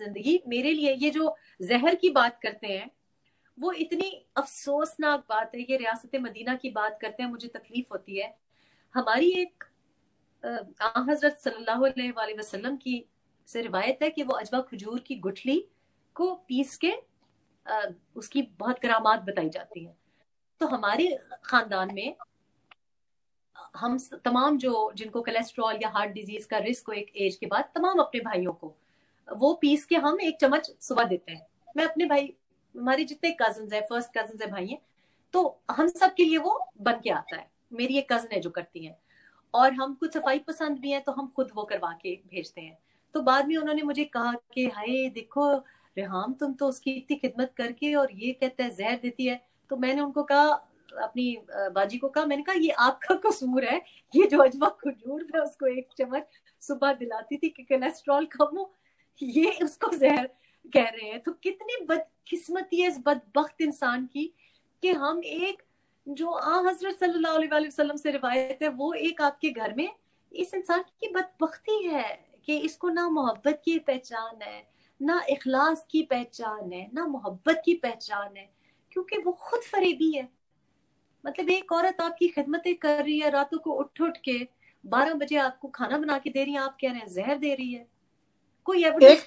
زندگی میرے لیے یہ جو زہر کی بات کرتے ہیں وہ اتنی افسوسناک بات ہے. یہ ریاست مدینہ کی بات کرتے ہیں, مجھے تکلیف ہوتی ہے. ہماری ایک حضرت صلی اللہ علیہ وآلہ وسلم کی سے روایت ہے کہ وہ عجوہ کھجور کی گٹھلی کو پیس کے اس کی بہت کرامات بتائی جاتی ہیں. تو ہمارے خاندان میں ہم تمام جن کو کولیسٹرول یا ہارٹ ڈیزیز کا رسک ہو ایک ایج کے بعد, تمام اپنے بھائیوں کو وہ پیس کے ہم 1 چمچ صبح دیتے ہیں. میں اپنے بھائی, ہمارے جتنے کزنز ہیں, فرسٹ کزنز ہیں, بھائی ہیں, تو ہم سب کے لیے وہ بن کے آتا ہے. میری ایک کزن ہے جو کرتی ہیں, اور ہم کچھ صفائی پسند بھی ہیں تو ہم خود وہ کروا کے بھیجتے ہیں. تو بعد میں انہوں نے مجھے کہا کہ ہائے دیکھو ریحام, تم تو اس کی اتنی خدمت کر کے اور یہ کہتا ہے زہر دیتی ہے. تو میں نے ان کو کہا, اپنی باجی کو کہا, میں نے کہا یہ آپ کا قصور ہے, یہ جو عجوہ کھجور میں اس کو 1 چمچ صبح دلاتی تھی کہ کولیسٹرول کم ہو, یہ اس کو زہر کہہ رہے ہیں. تو کتنی بدقسمتی ہے اس بدبخت انسان کی کہ ہم ایک جو حضرت صلی اللہ علیہ وآلہ وسلم سے روایت ہے وہ ایک آپ کے گھر میں, اس انسان کی بدبختی ہے کہ اس کو نہ محبت کی پہچان ہے, نہ اخلاص کی پہچان ہے, نہ محبت کی پہچان ہے, کیونکہ وہ خود فریبی ہے. مطلب ایک عورت آپ کی خدمتیں کر رہی ہے, راتوں کو اٹھ کے 12 بجے آپ کو کھانا بنا کے دے رہی ہے, آپ کہہ رہے ہیں زہر دے رہی ہے. کوئی ایویڈنس